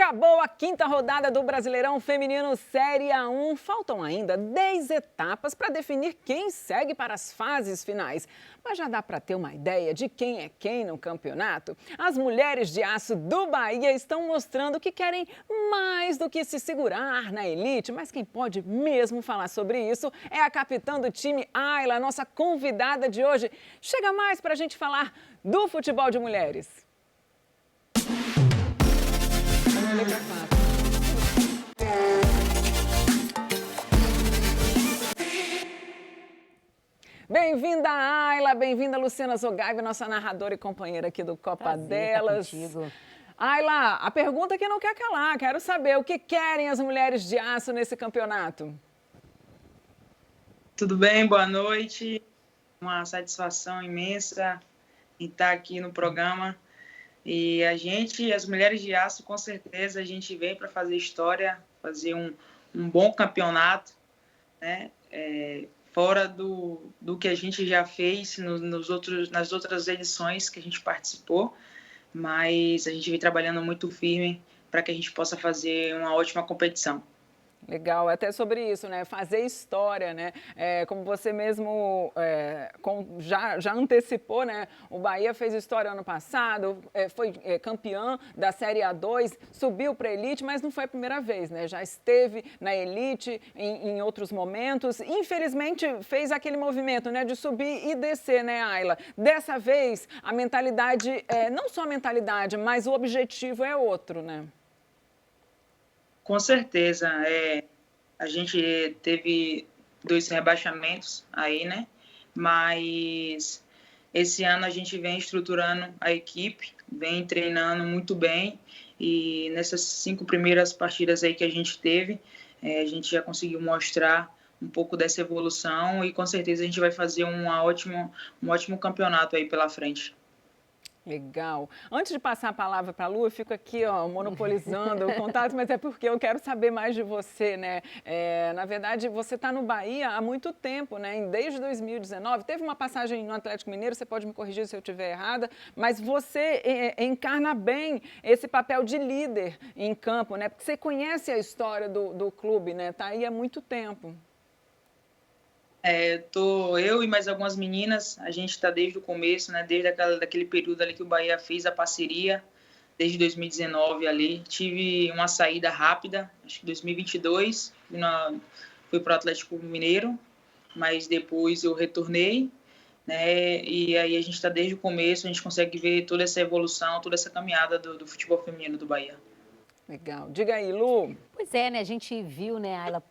Acabou a quinta rodada do Brasileirão Feminino Série A1. Faltam ainda 10 etapas para definir quem segue para as fases finais. Mas já dá para ter uma ideia de quem é quem no campeonato? As mulheres de aço do Bahia estão mostrando que querem mais do que se segurar na elite. Mas quem pode mesmo falar sobre isso é a capitã do time, Ayla, nossa convidada de hoje. Chega mais para a gente falar do futebol de mulheres. Bem-vinda, Ayla, bem-vinda, Luciana Zogaiva, nossa narradora e companheira aqui do Copa Delas. Ayla, a pergunta que não quer calar, quero saber o que querem as mulheres de aço nesse campeonato? Tudo bem, boa noite. Uma satisfação imensa em estar aqui no programa. E as mulheres de aço, com certeza, a gente vem para fazer história, fazer um bom campeonato, né? Fora do que a gente já fez nas outras edições que a gente participou, mas a gente vem trabalhando muito firme para que a gente possa fazer uma ótima competição. Legal, até sobre isso, né? Fazer história, né? Como você mesmo já antecipou, né? O Bahia fez história ano passado, foi campeã da Série A2, subiu para a elite, mas não foi a primeira vez, né? Já esteve na elite em outros momentos. Infelizmente, fez aquele movimento, né? De subir e descer, né, Ayla? Dessa vez, a mentalidade, não só a mentalidade, mas o objetivo é outro, né? Com certeza, a gente teve 2 rebaixamentos aí, né? Mas esse ano a gente vem estruturando a equipe, vem treinando muito bem e nessas 5 primeiras partidas aí que a gente teve, a gente já conseguiu mostrar um pouco dessa evolução e com certeza a gente vai fazer um ótimo campeonato aí pela frente. Legal. Antes de passar a palavra para a Lu, eu fico aqui, ó, monopolizando o contato, mas é porque eu quero saber mais de você, né? Na verdade, você está no Bahia há muito tempo, né? Desde 2019. Teve uma passagem no Atlético Mineiro, você pode me corrigir se eu estiver errada, mas você encarna bem esse papel de líder em campo, né? Porque você conhece a história do clube, né? Está aí há muito tempo. Eu e mais algumas meninas, a gente está desde o começo, né? Desde daquele período ali que o Bahia fez a parceria, desde 2019 ali. Tive uma saída rápida, acho que 2022, fui para o Atlético Mineiro, mas depois eu retornei, né? E aí a gente está desde o começo, a gente consegue ver toda essa evolução, toda essa caminhada do futebol feminino do Bahia. Legal. Diga aí, Lu. Pois é, né? A gente viu, né, Ayla,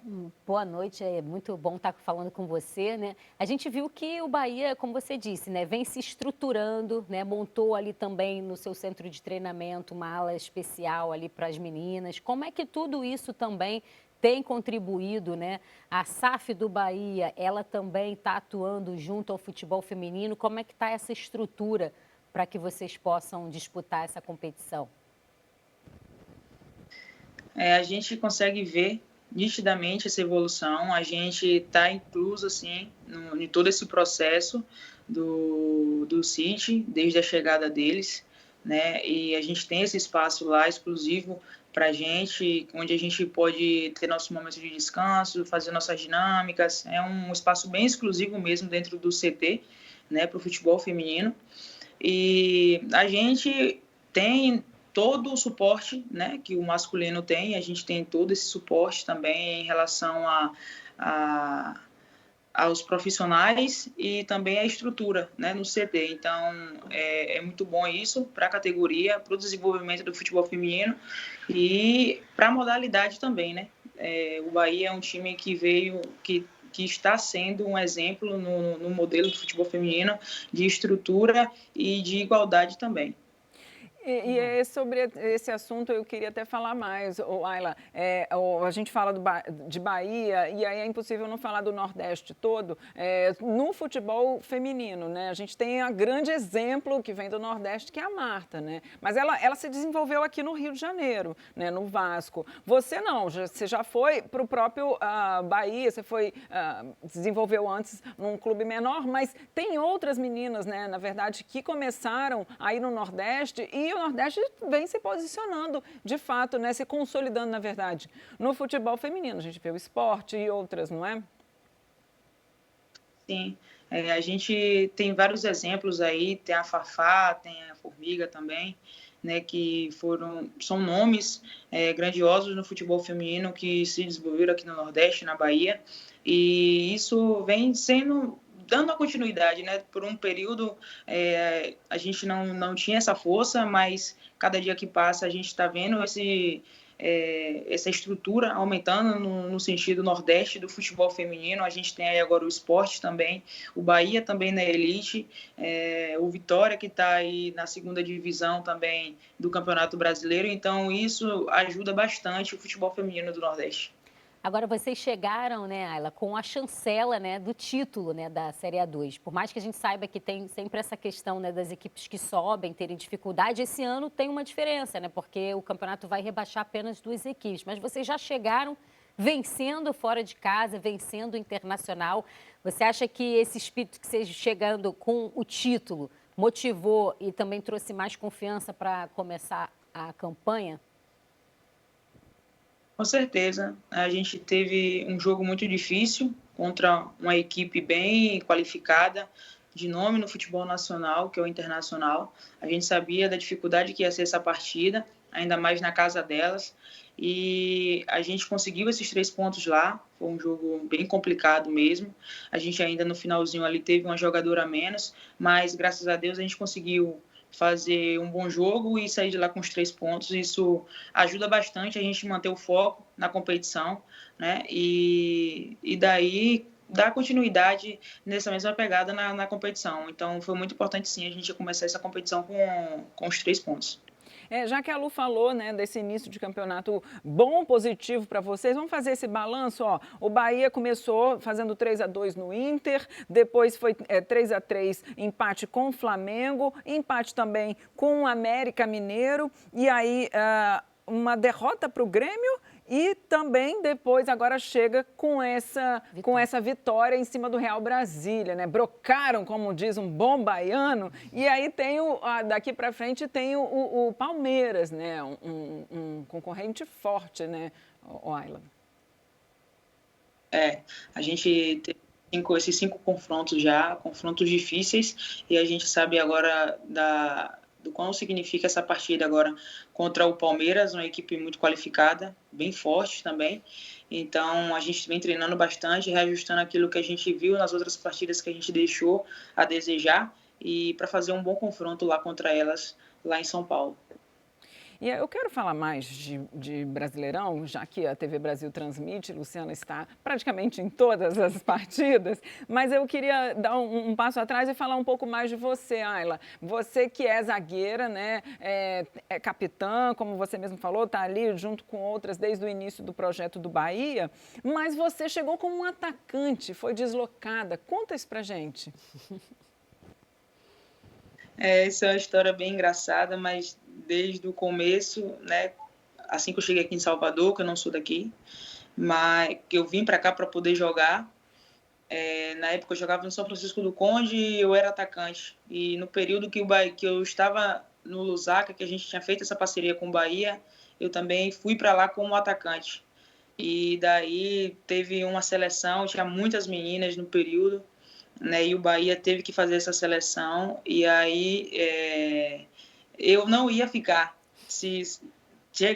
boa noite, é muito bom estar falando com você, né? A gente viu que o Bahia, como você disse, né, vem se estruturando, né? Montou ali também no seu centro de treinamento uma ala especial ali para as meninas. Como é que tudo isso também tem contribuído, né? A SAF do Bahia, ela também está atuando junto ao futebol feminino. Como é que está essa estrutura para que vocês possam disputar essa competição? A gente consegue ver nitidamente essa evolução, a gente está incluso assim, em todo esse processo do City, desde a chegada deles, né? E a gente tem esse espaço lá exclusivo para a gente, onde a gente pode ter nosso momento de descanso, fazer nossas dinâmicas, é um espaço bem exclusivo mesmo dentro do CT, né, para o futebol feminino. E a gente tem todo o suporte, né, que o masculino tem, a gente tem todo esse suporte também em relação aos profissionais e também a estrutura, né, no CT. Então, é muito bom isso para a categoria, para o desenvolvimento do futebol feminino e para a modalidade também, né. O Bahia é um time que está sendo um exemplo no modelo do futebol feminino de estrutura e de igualdade também. E sobre esse assunto eu queria até falar mais, Ayla. A gente fala de Bahia e aí é impossível não falar do Nordeste todo. No futebol feminino, né? A gente tem um grande exemplo que vem do Nordeste, que é a Marta, né? Mas ela se desenvolveu aqui no Rio de Janeiro, né? No Vasco. Você não, você já foi para o próprio Bahia, você desenvolveu antes num clube menor, mas tem outras meninas, né? Na verdade, que começaram aí no Nordeste e o Nordeste vem se posicionando, de fato, né, se consolidando, na verdade, no futebol feminino. A gente vê o esporte e outras, não é? Sim, a gente tem vários exemplos aí, tem a Fafá, tem a Formiga também, né, que são nomes grandiosos no futebol feminino que se desenvolveram aqui no Nordeste, na Bahia, e isso vem dando a continuidade, né? Por um período a gente não tinha essa força, mas cada dia que passa a gente está vendo essa estrutura aumentando no sentido nordeste do futebol feminino. A gente tem aí agora o esporte também, o Bahia também na elite, o Vitória que está aí na segunda divisão também do Campeonato Brasileiro. Então isso ajuda bastante o futebol feminino do Nordeste. Agora, vocês chegaram, né, Ayla, com a chancela, né, do título, né, da Série A2. Por mais que a gente saiba que tem sempre essa questão, né, das equipes que sobem terem dificuldade, esse ano tem uma diferença, né, porque o campeonato vai rebaixar apenas 2 equipes. Mas vocês já chegaram vencendo fora de casa, vencendo o Internacional. Você acha que esse espírito que vocês chegando com o título motivou e também trouxe mais confiança para começar a campanha? Com certeza, a gente teve um jogo muito difícil contra uma equipe bem qualificada, de nome no futebol nacional, que é o Internacional. A gente sabia da dificuldade que ia ser essa partida, ainda mais na casa delas, e a gente conseguiu esses 3 pontos lá. Foi um jogo bem complicado mesmo. A gente ainda no finalzinho ali teve uma jogadora a menos, mas graças a Deus a gente conseguiu fazer um bom jogo e sair de lá com os 3 pontos. Isso ajuda bastante a gente manter o foco na competição, né? E daí dar continuidade nessa mesma pegada na competição. Então foi muito importante sim a gente começar essa competição com os 3 pontos. Já que a Lu falou, né, desse início de campeonato bom, positivo para vocês, vamos fazer esse balanço, ó. O Bahia começou fazendo 3-2 no Inter, depois foi 3-3, empate com o Flamengo, empate também com o América Mineiro, e aí uma derrota para o Grêmio e também depois agora chega com essa vitória em cima do Real Brasília, né? Brocaram, como diz um bom baiano, e aí tem daqui para frente tem o Palmeiras, né? Um concorrente forte, né, Ayla? A gente tem esses 5 confrontos já, confrontos difíceis, e a gente sabe agora do quão significa essa partida agora contra o Palmeiras, uma equipe muito qualificada, bem forte também. Então, a gente vem treinando bastante, reajustando aquilo que a gente viu nas outras partidas que a gente deixou a desejar, e para fazer um bom confronto lá contra elas, lá em São Paulo. E eu quero falar mais de Brasileirão, já que a TV Brasil transmite, Luciana está praticamente em todas as partidas, mas eu queria dar um passo atrás e falar um pouco mais de você, Ayla. Você que é zagueira, né, é capitã, como você mesmo falou, está ali junto com outras desde o início do projeto do Bahia, mas você chegou como um atacante, foi deslocada. Conta isso pra gente. Essa é uma história bem engraçada, mas desde o começo, né, assim que eu cheguei aqui em Salvador, que eu não sou daqui, mas que eu vim para cá para poder jogar. Na época eu jogava no São Francisco do Conde e eu era atacante. E no período que eu estava no Lusaka, que a gente tinha feito essa parceria com o Bahia, eu também fui para lá como atacante. E daí teve uma seleção, tinha muitas meninas no período, né, e o Bahia teve que fazer essa seleção, e aí eu não ia ficar.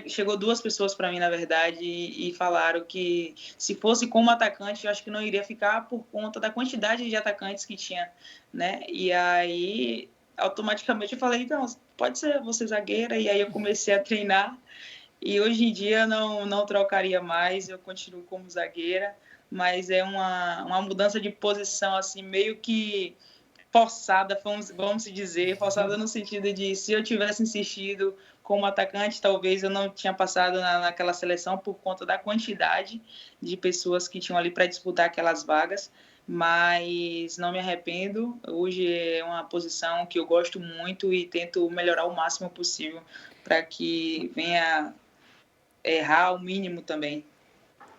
Chegou 2 pessoas para mim, na verdade, e falaram que se fosse como atacante, eu acho que não iria ficar por conta da quantidade de atacantes que tinha, né? E aí, automaticamente eu falei, então, pode ser você zagueira, e aí eu comecei a treinar, e hoje em dia não trocaria mais, eu continuo como zagueira, mas é uma mudança de posição, assim, meio que forçada, vamos dizer, forçada no sentido de se eu tivesse insistido como atacante, talvez eu não tinha passado naquela seleção por conta da quantidade de pessoas que tinham ali para disputar aquelas vagas, mas não me arrependo. Hoje é uma posição que eu gosto muito e tento melhorar o máximo possível para que venha errar o mínimo também.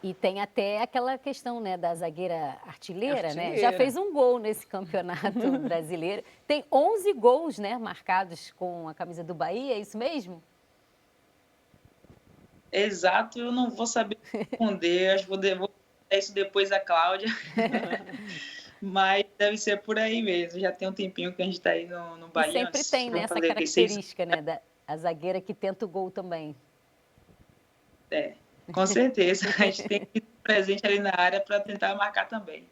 E tem até aquela questão, né, da zagueira artilheira, né? Já Artilheira. fez um gol nesse campeonato brasileiro. Tem 11 gols, né, marcados com a camisa do Bahia, é isso mesmo? Exato, eu não vou saber responder, acho que vou dar isso depois da Cláudia, mas deve ser por aí mesmo. Já tem um tempinho que a gente está aí no E Bahia, sempre tem, né, vamos essa fazer 6. característica, né, a zagueira que tenta o gol também. Com certeza, a gente tem que estar presente ali na área para tentar marcar também.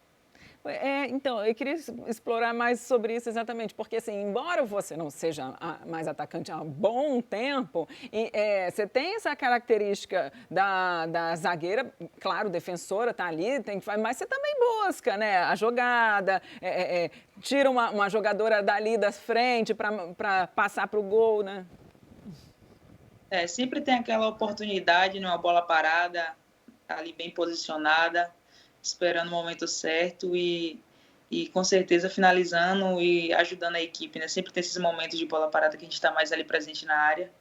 Então, eu queria explorar mais sobre isso exatamente, porque assim, embora você não seja mais atacante há um bom tempo, você tem essa característica da zagueira, claro, defensora está ali, mas você também busca, né, a jogada, tira uma jogadora dali da frente para passar para o gol, né? Sempre tem aquela oportunidade numa bola parada, ali bem posicionada, esperando o momento certo e com certeza finalizando e ajudando a equipe, né? Sempre tem esses momentos de bola parada que a gente está mais ali presente na área,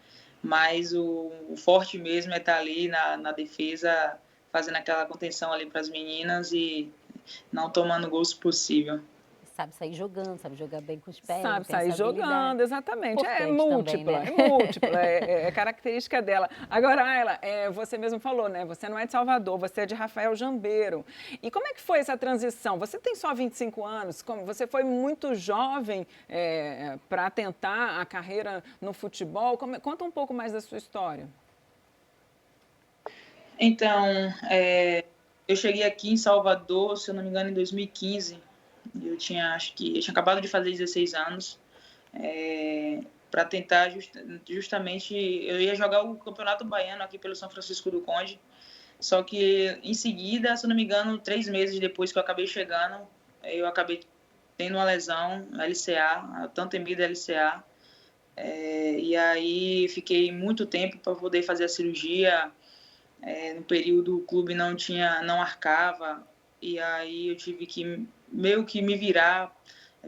mas o forte mesmo é estar ali na defesa, fazendo aquela contenção ali para as meninas e não tomando gols possível. Sabe sair jogando, sabe jogar bem com os pés, Sabe tem sair essa habilidade. jogando, exatamente. É Importante também, múltipla, né? é múltipla, é característica dela. Agora, Ayla, você mesmo falou, né? Você não é de Salvador, você é de Rafael Jambeiro. E como é que foi essa transição? Você tem só 25 anos, você foi muito jovem para tentar a carreira no futebol. Conta um pouco mais da sua história. Então, eu cheguei aqui em Salvador, se eu não me engano, em 2015. Eu tinha acabado de fazer 16 anos. Para tentar justamente, eu ia jogar o Campeonato Baiano aqui pelo São Francisco do Conde, só que em seguida, se eu não me engano, 3 meses depois que eu acabei chegando, eu acabei tendo uma lesão, LCA, a tão temida LCA, e aí fiquei muito tempo para poder fazer a cirurgia. No período o clube não arcava, e aí eu tive que meio que me virar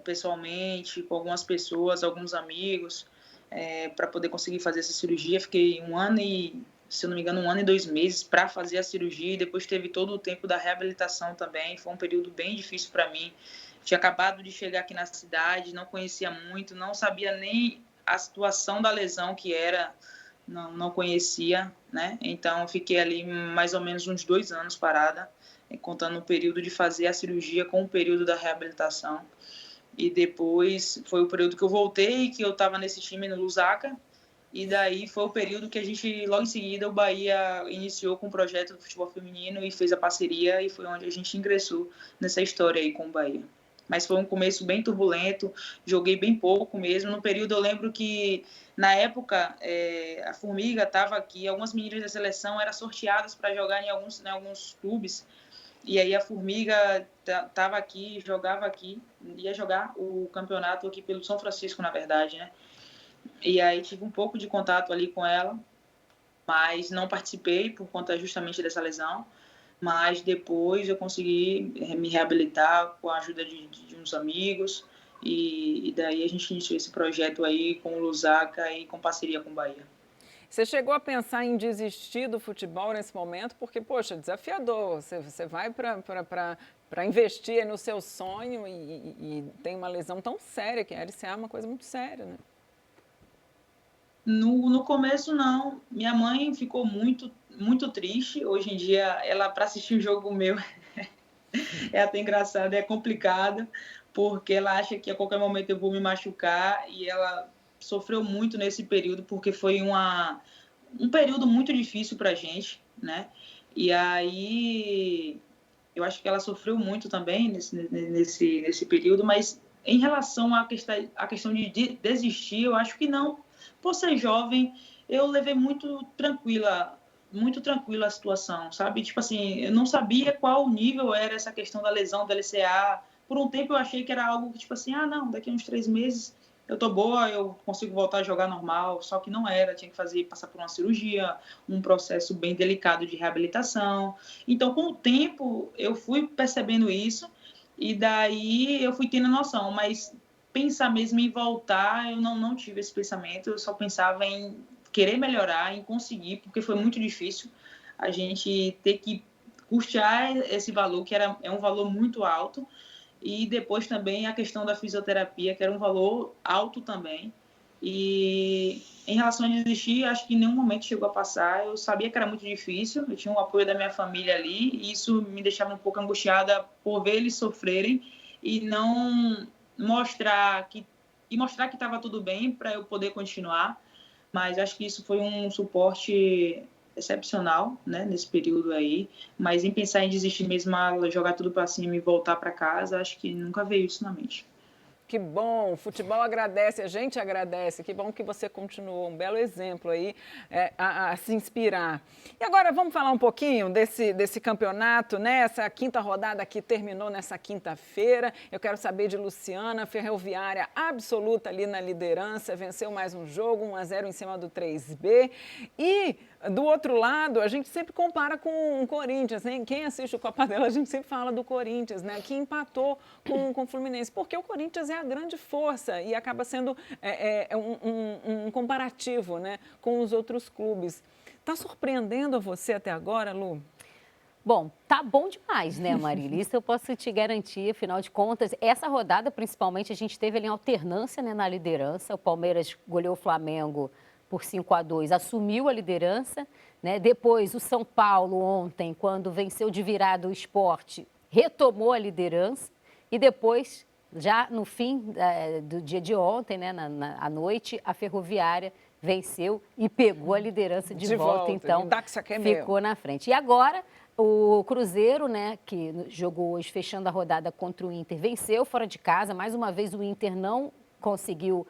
pessoalmente com algumas pessoas, alguns amigos, para poder conseguir fazer essa cirurgia. Fiquei se eu não me engano, 1 ano e 2 meses para fazer a cirurgia, e depois teve todo o tempo da reabilitação também. Foi um período bem difícil para mim. Tinha acabado de chegar aqui na cidade, não conhecia muito, não sabia nem a situação da lesão que era, não conhecia, né? Então, eu fiquei ali mais ou menos uns 2 anos parada, contando o período de fazer a cirurgia com o período da reabilitação. E depois foi o período que eu voltei, que eu estava nesse time no Lusaka, e daí foi o período que a gente, logo em seguida, o Bahia iniciou com o projeto do futebol feminino e fez a parceria, e foi onde a gente ingressou nessa história aí com o Bahia. Mas foi um começo bem turbulento, joguei bem pouco mesmo. No período eu lembro que, na época, a Formiga estava aqui, algumas meninas da seleção eram sorteadas para jogar em alguns clubes, e aí a Formiga estava aqui, jogava aqui, ia jogar o campeonato aqui pelo São Francisco, na verdade, né? E aí tive um pouco de contato ali com ela, mas não participei por conta justamente dessa lesão. Mas depois eu consegui me reabilitar com a ajuda de uns amigos, e daí a gente iniciou esse projeto aí com o Lusaka e com parceria com o Bahia. Você chegou a pensar em desistir do futebol nesse momento? Porque, poxa, desafiador. Você vai para investir no seu sonho e tem uma lesão tão séria, que a LCA é uma coisa muito séria, né? No começo, não. Minha mãe ficou muito, muito triste. Hoje em dia, ela, para assistir um jogo meu, é até engraçado, é complicado, porque ela acha que a qualquer momento eu vou me machucar, e ela sofreu muito nesse período, porque foi um período muito difícil para a gente, né? E aí eu acho que ela sofreu muito também nesse período, mas em relação à questão de desistir, eu acho que não. Por ser jovem, eu levei muito tranquila a situação, sabe? Tipo assim, eu não sabia qual nível era essa questão da lesão da LCA. Por um tempo eu achei que era algo que, tipo assim, não, daqui a uns 3 meses eu tô boa, eu consigo voltar a jogar normal, só que não era, tinha que passar por uma cirurgia, um processo bem delicado de reabilitação. Então, com o tempo, eu fui percebendo isso, e daí eu fui tendo noção, mas pensar mesmo em voltar, eu não tive esse pensamento, eu só pensava em querer melhorar, em conseguir, porque foi muito difícil a gente ter que custear esse valor, que é um valor muito alto, e depois também a questão da fisioterapia, que era um valor alto também. E em relação a desistir, acho que em nenhum momento chegou a passar. Eu sabia que era muito difícil, eu tinha o apoio da minha família ali, e isso me deixava um pouco angustiada por ver eles sofrerem e não mostrar que estava tudo bem para eu poder continuar. Mas acho que isso foi um suporte excepcional, né, nesse período aí. Mas em pensar em desistir mesmo, jogar tudo para cima e voltar para casa, acho que nunca veio isso na mente. Que bom, o futebol agradece, a gente agradece, que bom que você continuou, um belo exemplo aí a se inspirar. E agora vamos falar um pouquinho desse campeonato, né? Essa quinta rodada que terminou nessa quinta-feira. Eu quero saber de Luciana, Ferroviária absoluta ali na liderança, venceu mais um jogo, 1-0 em cima do 3B. E do outro lado, a gente sempre compara com o Corinthians, né? Quem assiste o Copa dela, a gente sempre fala do Corinthians, né? Que empatou com o Fluminense, porque o Corinthians é a grande força e acaba sendo um comparativo, né, com os outros clubes. Está surpreendendo você até agora, Lu? Bom, tá bom demais, né, Marília? Isso eu posso te garantir, afinal de contas, essa rodada, principalmente, a gente teve ali alternância, né, na liderança. O Palmeiras goleou o Flamengo por 5-2, assumiu a liderança, né? Depois, o São Paulo, ontem, quando venceu de virada o Sport, retomou a liderança. E depois, já no fim do dia de ontem, né, à noite, a Ferroviária venceu e pegou a liderança de volta, então ficou na frente. E agora o Cruzeiro, né, que jogou hoje fechando a rodada contra o Inter, venceu fora de casa. Mais uma vez o Inter não conseguiu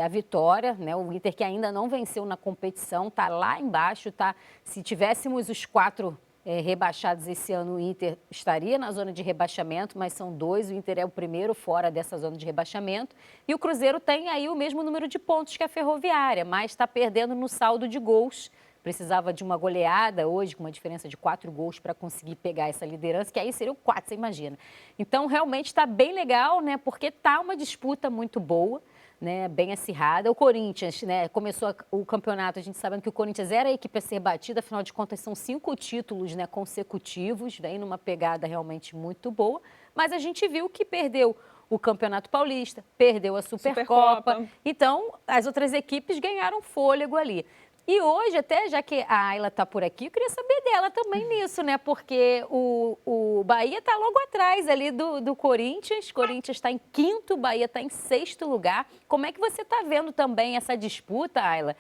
a vitória, né? O Inter que ainda não venceu na competição, está lá embaixo, tá? Se tivéssemos os 4 rebaixados esse ano, o Inter estaria na zona de rebaixamento, mas são 2, o Inter é o primeiro fora dessa zona de rebaixamento. E o Cruzeiro tem aí o mesmo número de pontos que a Ferroviária, mas está perdendo no saldo de gols. Precisava de uma goleada hoje, com uma diferença de 4 gols para conseguir pegar essa liderança, que aí seriam 4, você imagina. Então, realmente está bem legal, né? Porque está uma disputa muito boa, né, bem acirrada. O Corinthians, né, começou o campeonato, a gente sabendo que o Corinthians era a equipe a ser batida, afinal de contas são 5 títulos, né, consecutivos, vem numa pegada realmente muito boa, mas a gente viu que perdeu o Campeonato Paulista, perdeu a Supercopa. Então as outras equipes ganharam fôlego ali. E hoje, até já que a Ayla está por aqui, eu queria saber dela também nisso, né? Porque o Bahia está logo atrás ali do Corinthians. Corinthians está em 5º, o Bahia está em 6º lugar. Como é que você está vendo também essa disputa, Ayla?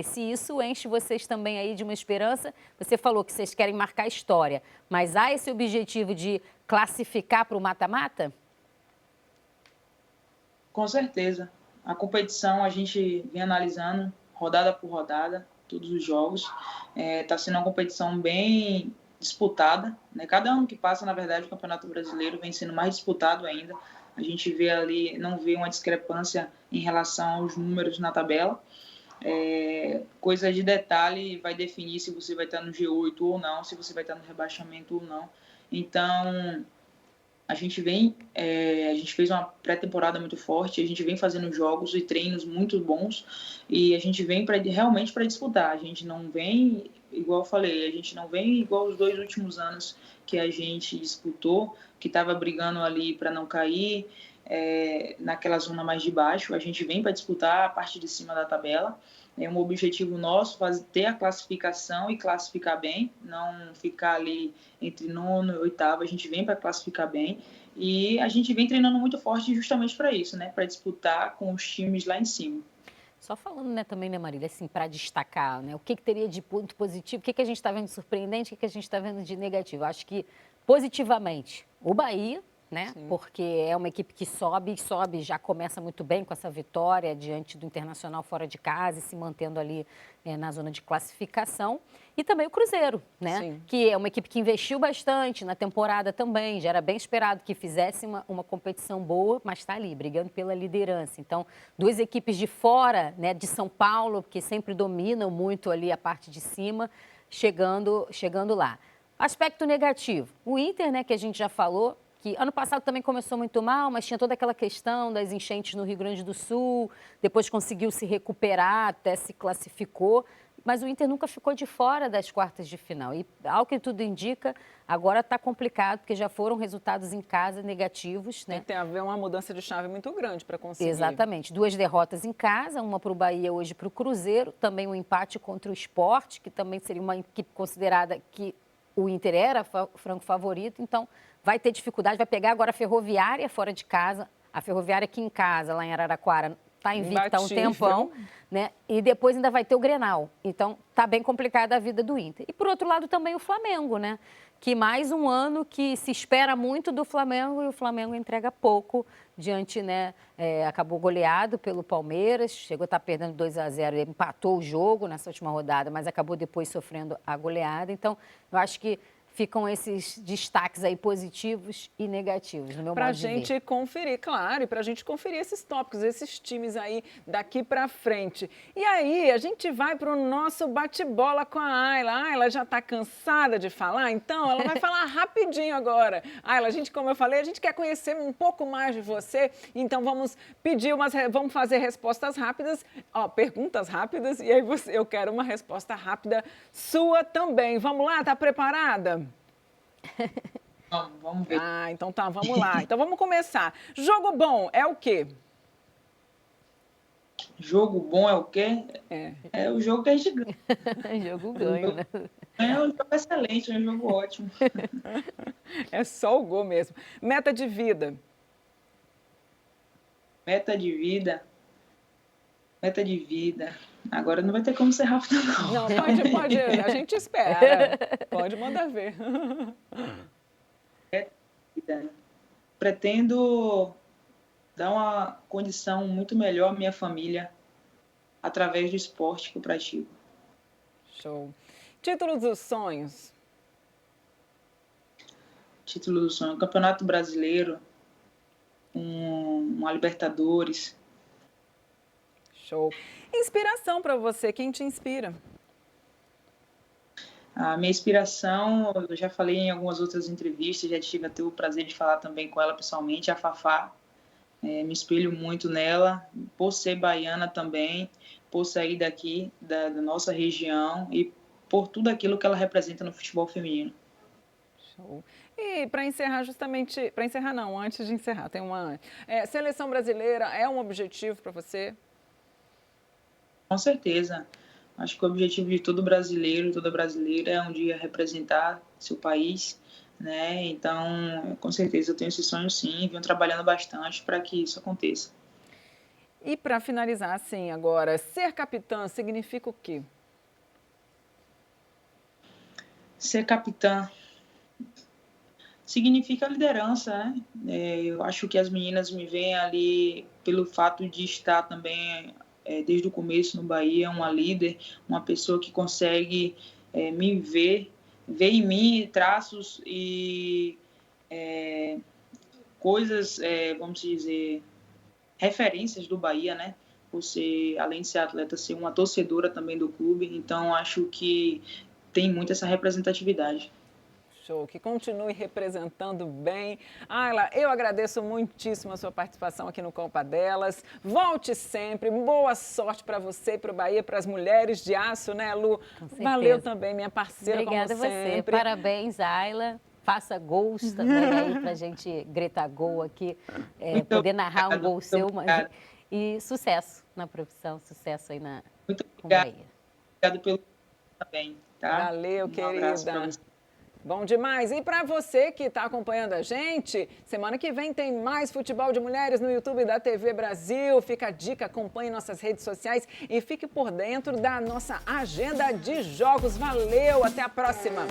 Se isso enche vocês também aí de uma esperança? Você falou que vocês querem marcar história, mas há esse objetivo de classificar para o mata-mata? Com certeza. A competição a gente vem analisando rodada por rodada, todos os jogos. Está sendo uma competição bem disputada, né? Cada ano que passa, na verdade, o Campeonato Brasileiro vem sendo mais disputado ainda. A gente vê ali, não vê uma discrepância em relação aos números na tabela. Coisa de detalhe vai definir se você vai estar no G8 ou não, se você vai estar no rebaixamento ou não. Então, a gente fez uma pré-temporada muito forte, a gente vem fazendo jogos e treinos muito bons e a gente vem realmente para disputar. A gente não vem, igual eu falei, a gente não vem igual os 2 últimos anos que a gente disputou, que estava brigando ali para não cair naquela zona mais de baixo. A gente vem para disputar a parte de cima da tabela. É um objetivo nosso ter a classificação e classificar bem, não ficar ali entre 9º e 8º. A gente vem para classificar bem e a gente vem treinando muito forte justamente para isso, né? Para disputar com os times lá em cima. Só falando, né, também, né, Marília, assim, para destacar, né, o que teria de ponto positivo, o que a gente está vendo de surpreendente, o que a gente está vendo de negativo. Acho que, positivamente, o Bahia, né? Sim. Porque é uma equipe que sobe, já começa muito bem com essa vitória diante do Internacional fora de casa e se mantendo ali na zona de classificação. E também o Cruzeiro, né? Sim. Que é uma equipe que investiu bastante na temporada também, já era bem esperado que fizesse uma competição boa, mas está ali, brigando pela liderança. Então, 2 equipes de fora, né, de São Paulo, que sempre dominam muito ali a parte de cima, chegando lá. Aspecto negativo, o Inter, né, que a gente já falou, que ano passado também começou muito mal, mas tinha toda aquela questão das enchentes no Rio Grande do Sul, depois conseguiu se recuperar, até se classificou, mas o Inter nunca ficou de fora das quartas de final. E, ao que tudo indica, agora está complicado, porque já foram resultados em casa negativos, né? Tem a ver uma mudança de chave muito grande para conseguir. Exatamente. 2 derrotas em casa, uma para o Bahia, hoje para o Cruzeiro, também um empate contra o Sport, que também seria uma equipe considerada que o Inter era franco favorito, então vai ter dificuldade, vai pegar agora a Ferroviária fora de casa, a Ferroviária aqui em casa, lá em Araraquara, está invicta há um tempão, né? E depois ainda vai ter o Grenal. Então, tá bem complicada a vida do Inter. E, por outro lado, também o Flamengo, né? Que mais um ano que se espera muito do Flamengo e o Flamengo entrega pouco diante, né? Acabou goleado pelo Palmeiras, chegou a estar perdendo 2-0 e empatou o jogo nessa última rodada, mas acabou depois sofrendo a goleada. Então, eu acho que ficam esses destaques aí positivos e negativos, no meu modo de ver. Para a gente conferir, claro, e para a gente conferir esses tópicos, esses times aí daqui para frente. E aí, a gente vai para o nosso bate-bola com a Ayla. A Ayla já está cansada de falar, então ela vai falar rapidinho agora. Ayla, como eu falei, a gente quer conhecer um pouco mais de você, então vamos vamos fazer respostas rápidas, perguntas rápidas, e aí eu quero uma resposta rápida sua também. Vamos lá, tá preparada? Vamos ver. Então tá, vamos lá. Então vamos começar. Jogo bom é o quê? Jogo bom é o quê? É o jogo que a gente ganha. Jogo ganho, né? É um jogo excelente, é um jogo ótimo. É só o gol mesmo. Meta de vida. Meta de vida. Meta de vida. Agora não vai ter como ser rápido, não. Não, pode, a gente espera. Pode mandar ver. Pretendo dar uma condição muito melhor à minha família através do esporte que eu pratico. Show. Título dos sonhos. Título do sonho. Campeonato Brasileiro. Uma Libertadores. Show. Inspiração para você, quem te inspira? A minha inspiração, eu já falei em algumas outras entrevistas, já tive até o prazer de falar também com ela pessoalmente, a Fafá. Me espelho muito nela, por ser baiana também, por sair daqui, da nossa região e por tudo aquilo que ela representa no futebol feminino. Show. E para encerrar antes de encerrar, tem uma... Seleção brasileira é um objetivo para você? Com certeza. Acho que o objetivo de todo brasileiro, toda brasileira é um dia representar seu país, né? Então, com certeza eu tenho esse sonho sim, venho trabalhando bastante para que isso aconteça. E para finalizar, assim, agora, ser capitã significa o quê? Ser capitã significa liderança, né? Eu acho que as meninas me veem ali pelo fato de estar também... desde o começo no Bahia, uma líder, uma pessoa que consegue me ver em mim traços e coisas, vamos dizer, referências do Bahia, né? Por ser, além de ser atleta, ser uma torcedora também do clube, então acho que tem muito essa representatividade. Show, que continue representando bem. Ayla, eu agradeço muitíssimo a sua participação aqui no Copa Delas. Volte sempre, boa sorte para você e para o Bahia, para as mulheres de aço, né, Lu? Valeu também, minha parceira, obrigada como sempre. sempre. Parabéns, Ayla. Faça gols também aí para a gente gritar gol aqui, poder narrar um gol seu. E sucesso na profissão, sucesso aí muito com o Bahia. Obrigado pelo também, tá? Valeu, querida. Bom demais. E para você que está acompanhando a gente, semana que vem tem mais Futebol de Mulheres no YouTube da TV Brasil. Fica a dica, acompanhe nossas redes sociais e fique por dentro da nossa agenda de jogos. Valeu, até a próxima.